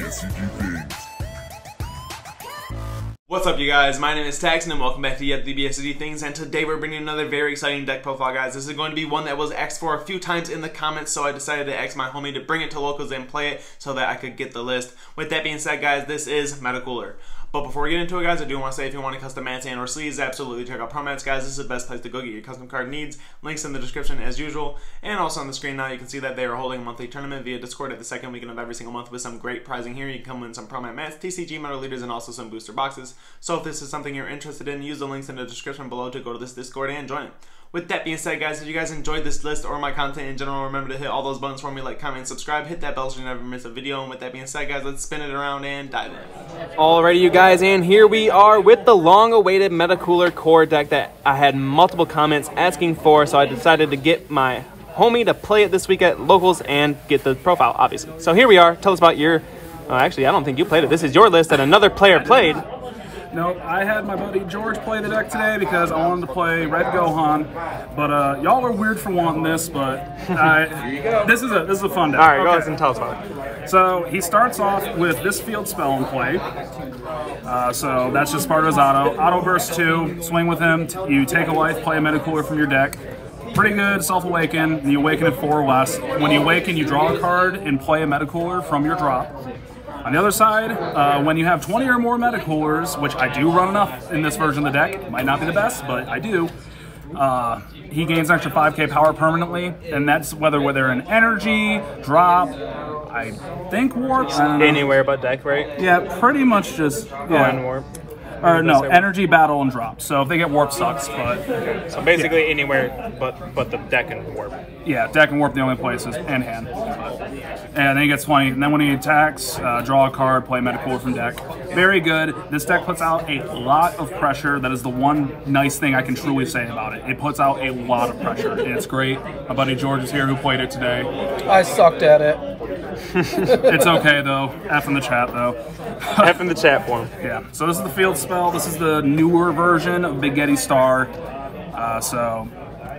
DBSCG things. What's up, you guys? My name is Taxon and welcome back to yet DBSCG Things, and today we're bringing another very exciting deck profile, guys. This is going to be one that was asked for a few times in the comments, so I decided to ask my homie to bring it to locals and play it so that I could get the list. With that being said, guys, this is Meta Cooler. But before we get into it, guys, I do want to say if you want to custom mats and or sleeves, absolutely check out Promats, guys. This is the best place to go get your custom card needs. Links in the description as usual. And also on the screen now, you can see that they are holding a monthly tournament via Discord at the second weekend of every single month with some great prizing here. You can come win some Promat mats, TCG Meta leaders, and also some booster boxes. So if this is something you're interested in, use the links in the description below to go to this Discord and join it. With that being said, guys, if you guys enjoyed this list or my content in general, remember to hit all those buttons for me, like, comment, and subscribe. Hit that bell so you never miss a video. And with that being said, guys, let's spin it around and dive in. Alrighty, you guys, and here we are with the long-awaited Meta Cooler core deck that I had multiple comments asking for, so I decided to get my homie to play it this week at locals and get the profile, obviously. So here we are. Tell us about your... actually, I don't think you played it. This is your list that another player played. Nope, I had my buddy George play the deck today because I wanted to play Red Gohan, but y'all are weird for wanting this, but this is a fun deck. All right, go ahead and tell us about it. So he starts off with this field spell in play, so that's just part of his auto burst 2. Swing with him, you take a life, play a Meta Cooler from your deck. Pretty good, self-awaken, and you awaken at 4 or less. When you awaken, you draw a card and play a Meta Cooler from your drop. On the other side, when you have 20 or more Meta Coolers, which I do run enough in this version of the deck, might not be the best, but I do, he gains an extra 5k power permanently, and that's whether they're in energy, drop, I think warp. Anywhere but deck, right? Yeah, pretty much just warp. Or no, energy, battle, and drop. So if they get warp, sucks. But okay. So basically anywhere but the deck and warp. Yeah, deck and warp the only places, and hand. And then he gets 20. And then when he attacks, draw a card, play Meta Cooler from deck. Very good. This deck puts out a lot of pressure. That is the one nice thing I can truly say about it. It puts out a lot of pressure, and it's great. My buddy George is here who played it today. I sucked at it. It's okay though. F in the chat though. F in the chat for him. Yeah. So this is the field spell. This is the newer version of Big Getty Star. So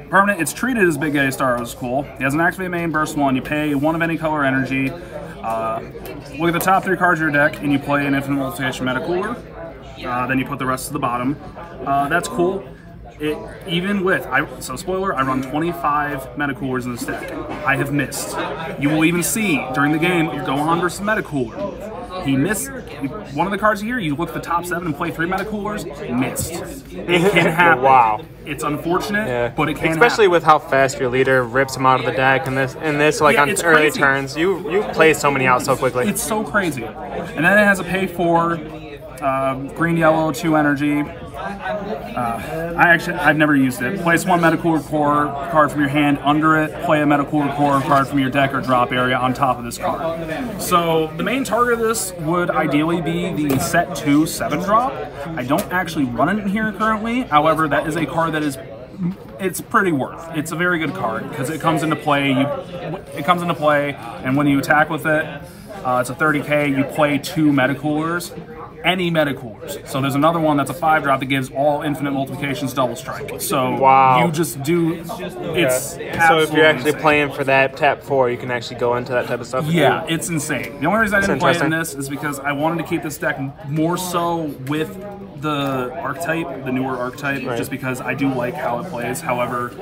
permanent. It's treated as Big Getty Star, which is cool. He has an activate main burst 1. You pay 1 of any color energy. Look at the top 3 cards of your deck, and you play an infinite multiplication Meta Cooler. Then you put the rest to the bottom. That's cool. Even with, so spoiler, I run 25 Meta Coolers in this deck. I have missed. You will even see during the game Gohan versus Meta Cooler. He missed one of the cards here. You look at the top 7 and play 3 Meta Coolers. Missed. It can happen. Wow. It's unfortunate, but it can especially happen. With how fast your leader rips him out of the deck, and this like on early crazy. Turns, you play so many out so quickly. It's so crazy. And then it has a pay 4, green, yellow, 2 energy. I've never used it. Place 1 Meta Cooler core card from your hand under it, play a Meta Cooler core card from your deck or drop area on top of this card. So the main target of this would ideally be the set 2 7 drop. I don't actually run it in here currently. However, that is a card that it's pretty worth. It's a very good card because it comes into play. And when you attack with it, it's a 30k. You play 2 Meta Coolers. Any Meta Coolers. So there's another one that's a 5 drop that gives all infinite multiplications double strike. So you just do, it's so if you're actually playing for that tap 4, you can actually go into that type of stuff. Yeah, it's insane. The only reason I didn't play it in this is because I wanted to keep this deck more so with the archetype, the newer archetype, just because I do like how it plays. However,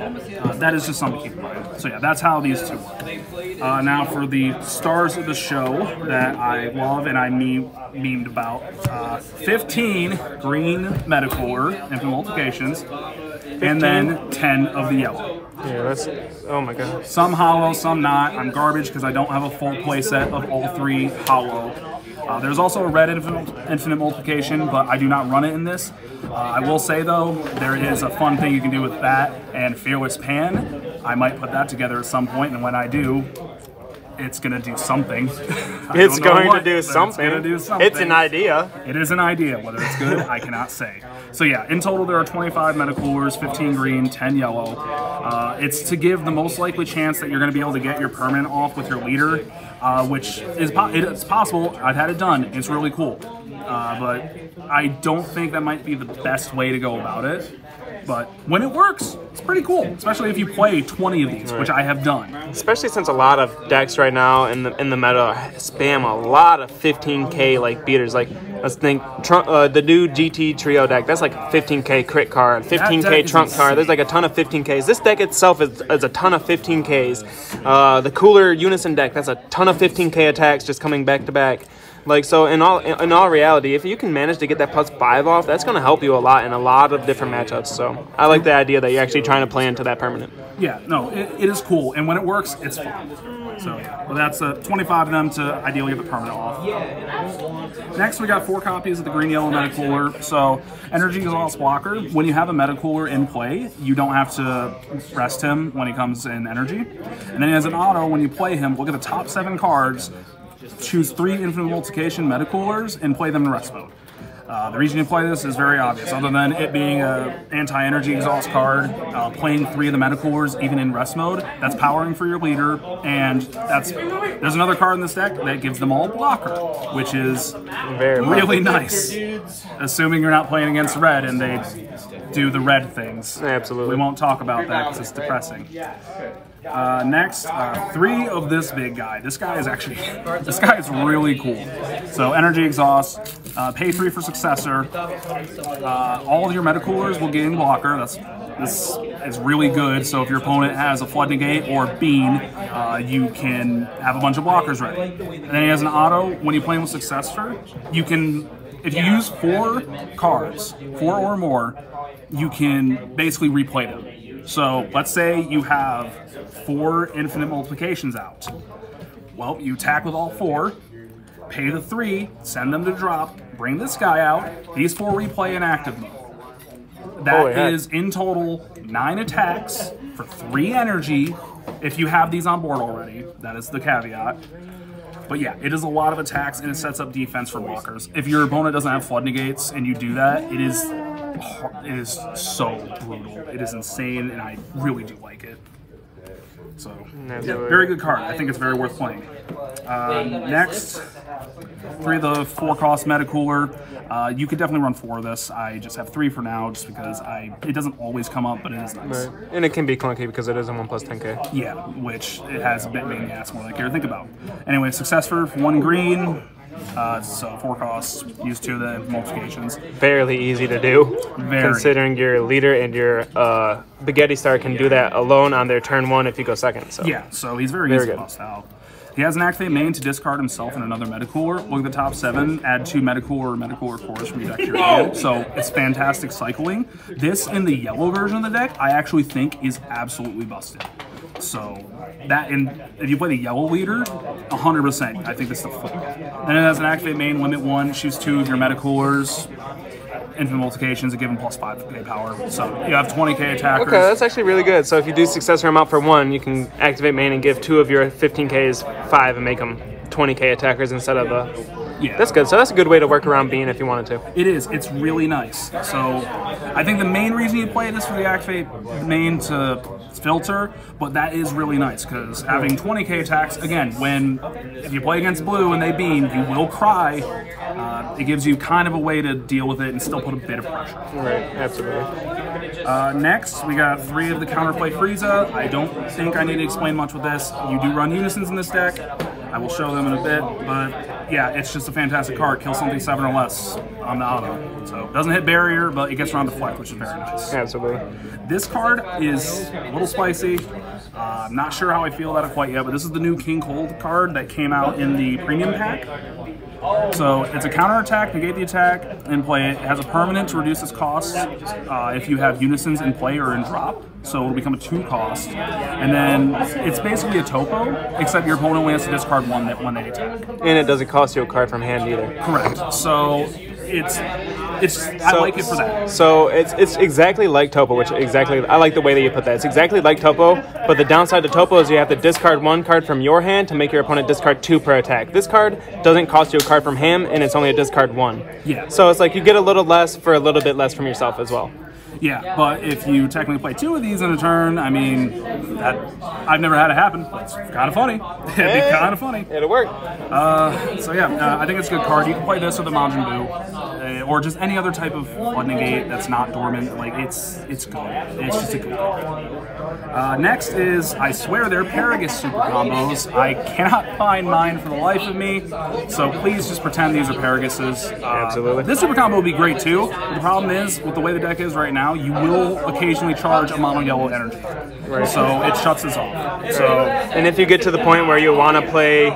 that is just something to keep in mind. So yeah, that's how these 2 work. Now for the stars of the show that I love and I memed about, 15 green Meta Cooler, infinite multiplications, 15? And then 10 of the yellow. Yeah, that's, oh my god. Some hollow, some not. I'm garbage because I don't have a full playset of all 3 hollow. There's also a red infinite multiplication, but I do not run it in this. I will say though, there is a fun thing you can do with that and Fearless Pan. I might put that together at some point, and when I do, it's going to do something. It's going to do something. It's an idea. It is an idea. Whether it's good, I cannot say. So yeah, in total there are 25 Meta Coolers, 15 green, 10 yellow. It's to give the most likely chance that you're going to be able to get your permanent off with your leader, which is it's possible. I've had it done. It's really cool. But I don't think that might be the best way to go about it. But when it works, it's pretty cool, especially if you play 20 of these, which I have done. Especially since a lot of decks right now in the meta spam a lot of 15k like beaters. Like, let's think the new GT Trio deck. That's like a 15k crit card, 15k trunk card. There's like a ton of 15ks. This deck itself is a ton of 15ks. The cooler Unison deck, that's a ton of 15k attacks just coming back to back. Like, so in all reality, if you can manage to get that +5 off, that's going to help you a lot in a lot of different matchups. So I like the idea that you're actually trying to play into that permanent. Yeah, no, it is cool, and when it works, it's fun. So yeah, well, that's 25 of them to ideally get the permanent off. Next, we got 4 copies of the green yellow meta cooler. So energy exhaust blocker. When you have a meta cooler in play, you don't have to rest him when he comes in energy. And then as an auto, when you play him, look at the top 7 cards. Choose 3 infinite multiplication meta coolers and play them in rest mode. The reason you play this is very obvious, other than it being an anti-energy exhaust card, playing 3 of the meta coolers even in rest mode, that's powering for your leader, and there's another card in this deck that gives them all blocker, which is really nice, assuming you're not playing against red and they do the red things. Absolutely. We won't talk about that because it's depressing. Next, 3 of this big guy. This guy is really cool. So energy exhaust, pay 3 for successor. All of your meta coolers will gain blocker. This is really good. So if your opponent has a flood negate or bean, you can have a bunch of blockers ready. And then he has an auto. When you play him with successor, you can, if you use 4 cards, 4 or more, you can basically replay them. So let's say you have 4 infinite multiplications out. Well, you attack with all 4, pay the 3, send them to drop, bring this guy out, these 4 replay in active mode. That is in total 9 attacks for 3 energy if you have these on board already. That is the caveat. But yeah, it is a lot of attacks and it sets up defense for blockers. If your opponent doesn't have flood negates and you do that, it is so brutal. It is insane, and I really do like it. So, yeah, very good card. I think it's very worth playing. Next, 3 of the 4 cost meta cooler. You could definitely run 4 of this. I just have 3 for now, just because it doesn't always come up, but it is nice. Right. And it can be clunky because it is a 1+10k. Yeah, which it has a bit of an ass more than I care to think about. Anyway, successor, 1 green. So 4 costs, use 2 of the multiplications. Fairly easy to do, considering your leader and your Spaghetti Star can do that alone on their turn 1 if you go second. So yeah, so he's very easy to bust out. He has an activate main to discard himself and another meta cooler. Look at the top 7, add 2 meta cooler or meta cooler cores from your deck to your hand. So it's fantastic cycling. This in the yellow version of the deck, I actually think is absolutely busted. So that, and if you play the yellow leader, 100%, I think this is the flip. Then it has an activate main, limit 1, choose 2 of your meta coolers, infinite multiplications, and give them +5k power. So you have 20k attackers. Okay, that's actually really good. So if you do successor amount for 1, you can activate main and give 2 of your 15ks 5 and make them 20k attackers instead of the... Yeah. That's good. So that's a good way to work around Bean if you wanted to. It is. It's really nice. So I think the main reason you play this for the activate main to filter, but that is really nice because having 20k attacks, again, if you play against blue and they bean, you will cry. It gives you kind of a way to deal with it and still put a bit of pressure. Right, absolutely. Next, we got 3 of the counterplay Frieza. I don't think I need to explain much with this. You do run unisons in this deck. I will show them in a bit, but yeah, it's just a fantastic card. Kill something 7 or less on the auto. So it doesn't hit barrier, but it gets around deflect, which is very nice. Absolutely. This card is a little spicy. I'm not sure how I feel about it quite yet, but this is the new King Cold card that came out in the premium pack. So it's a counter attack, negate the attack, and play it. It has a permanent to reduce its cost if you have unisons in play or in drop. So it'll become a 2 cost. And then it's basically a topo, except your opponent only has to discard 1 when they attack. And it doesn't cost you a card from hand either. Correct. So I like it for that. So it's exactly like Topo, I like the way that you put that. It's exactly like Topo, but the downside to Topo is you have to discard 1 card from your hand to make your opponent discard 2 per attack. This card doesn't cost you a card from him, and it's only a discard 1. Yeah. So it's like you get a little less for a little bit less from yourself as well. Yeah, but if you technically play 2 of these in a turn, I mean, I've never had it happen. It's kind of funny. It'd be kind of funny. It'll work. So yeah, I think it's a good card. You can play this with a Majin Buu, or just any other type of flood negate that's not dormant. Like it's good. It's just a good card. Next is, I swear they're Paragus super combos. I cannot find mine for the life of me, so please just pretend these are Paraguses. Absolutely. This super combo would be great too. The problem is, with the way the deck is right now, you will occasionally charge a mono yellow energy. Right. So it shuts this off. So, and if you get to the point where you want to play,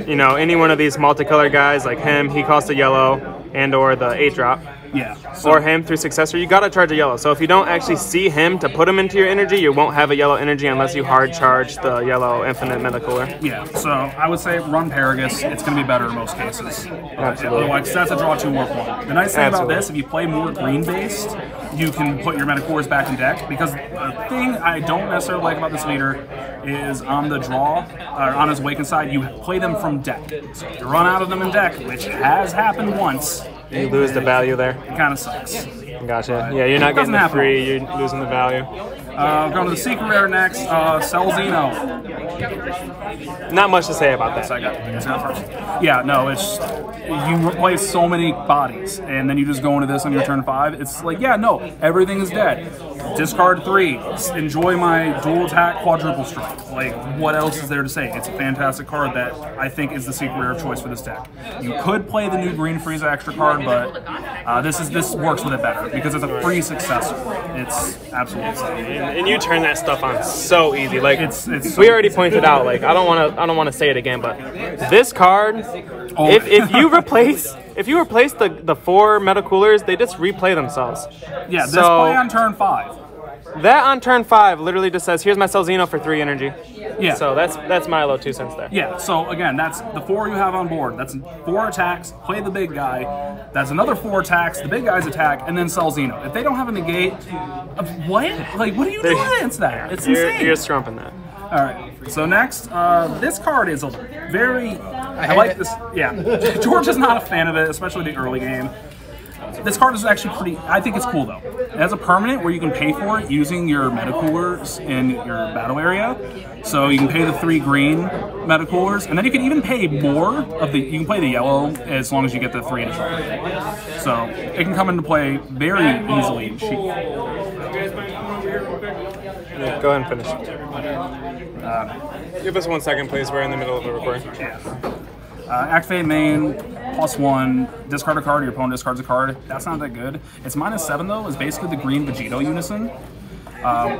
you know, any one of these multicolor guys like him, he costs a yellow, and or the 8-drop. Yeah. Or him through Successor, you gotta charge a yellow. So if you don't actually see him to put him into your energy, you won't have a yellow energy unless you hard charge the yellow infinite meta cooler. Yeah, so I would say run Paragus. It's gonna be better in most cases. Absolutely. Otherwise, that's a draw 2 work 1. The nice thing about this, if you play more green based, you can put your meta coolers back in deck, because the thing I don't necessarily like about this leader is on the draw, or on his awakened side, you play them from deck. So if you run out of them in deck, which has happened once, you lose the value there. It kind of sucks. Gotcha. Yeah, you're not getting the free, you're losing the value. Going to the secret rare next, Celzino. Not much to say about that. So I got things out first. Yeah, no, it's you replace so many bodies, and then you just go into this on your turn 5. It's like, yeah, no, everything is dead. Discard 3. Enjoy my dual attack quadruple strike. Like, what else is there to say? It's a fantastic card that I think is the secret rare choice for this deck. You could play the new green Frieza extra card, but this works with it better because it's a free successor. It's absolutely insane. And you turn that stuff on so easy. Like it's we already pointed out. Like I don't want to say it again, but this card, if you replace the 4 meta coolers, they just replay themselves. Yeah, this play on turn 5. That on turn 5 literally just says, "Here's my Celzino for 3 energy." Yeah. So that's my low 2 cents there. Yeah. So again, that's the 4 you have on board. That's 4 attacks. Play the big guy. That's another 4 attacks. The big guy's attack, and then Celzino. If they don't have a negate, what? Like, what are you doing against that? It's insane. You're strumping that. All right. So next, this card is a very. I like this. Yeah. George is not a fan of it, especially the early game. This card is actually pretty, I think it's cool though. It has a permanent where you can pay for it using your meta coolers in your battle area. So you can pay the 3 green meta coolers, and then you can even pay more of the, you can play the yellow as long as you get the 3 additional. So it can come into play very easily and cheap. Yeah, go ahead and finish. Give us 1 second, please. We're in the middle of the recording. Yeah. Activate main, +1, discard a card, your opponent discards a card. That's not that good. It's -7 though, it's basically the green Vegito unison.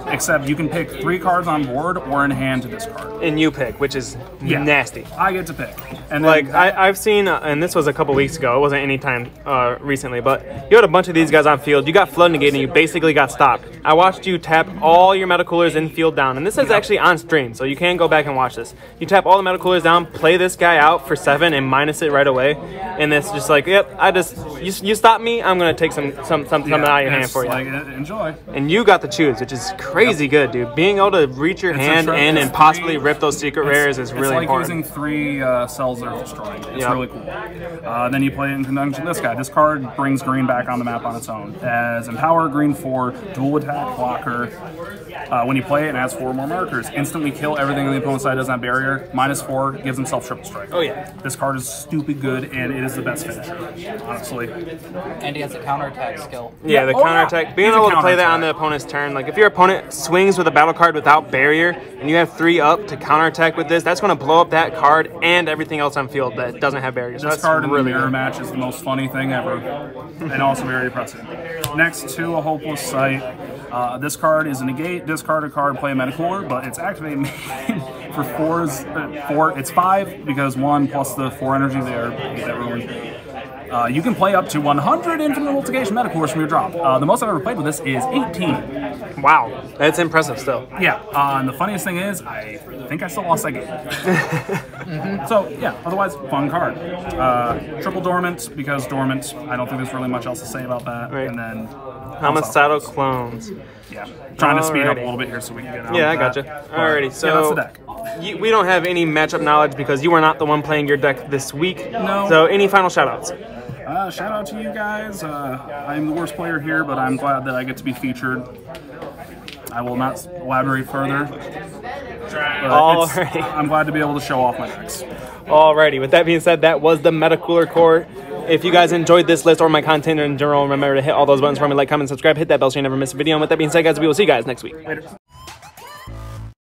Except you can pick 3 cards on board or in hand to discard. And you pick, which is nasty. I get to pick. And like I've seen, and this was a couple weeks ago. It wasn't any time recently, but you had a bunch of these guys on field. You got flood negated, and you basically got stopped. I watched you tap all your meta coolers in field down, and this is actually on stream, so you can go back and watch this. You tap all the meta coolers down, play this guy out for 7, and minus it right away, and it's just like, yep, you stop me, I'm gonna take something out of your hand for you. Like, enjoy. And you got to choose, which is crazy good, dude. Being able to reach your hand in and possibly rip those secret rares is really important. It's like using 3 cells that are destroying. It's really cool. Then you play it in conjunction with this guy. This card brings green back on the map on its own. As Empower, green 4, dual attack, blocker. When you play it, it has 4 more markers. Instantly kill everything on the opponent's side doesn't have barrier. -4 gives himself triple strike. Oh yeah. This card is stupid good, and it is the best finisher, honestly. And he has a counterattack skill. Yeah, the counterattack. Being able to play that on the opponent's turn, like if your opponent swings with a battle card without barrier, and you have 3 up to counterattack with this, that's going to blow up that card and everything else on field that doesn't have barriers. So this card in the mirror match is the most funny thing ever, and also very depressing. Next to a hopeless sight. This card is a negate, discard a card, play a meta cooler, but it's activated main for 4. It's 5 because 1 plus the 4 energy there. You can play up to 100 infinite multiplication meta coolers from your drop. The most I've ever played with this is 18. Wow, that's impressive still. Yeah, and the funniest thing is, I think I still lost that game. So yeah, otherwise fun card. Triple dormant because dormant. I don't think there's really much else to say about that. Right. And then Homicidal clones. Yeah, trying to speed up a little bit here so we can get out. Yeah, I gotcha. Alrighty, so yeah, that's the deck. We don't have any matchup knowledge because you were not the one playing your deck this week. No. So any final shoutouts? Shout out to you guys. I'm the worst player here, but I'm glad that I get to be featured. I will not elaborate further. I'm glad to be able to show off my decks. Alrighty, with that being said, that was the Meta Cooler Core. If you guys enjoyed this list or my content in general, remember to hit all those buttons for me, like, comment, subscribe, hit that bell so you never miss a video. And with that being said, guys, we will see you guys next week. Later.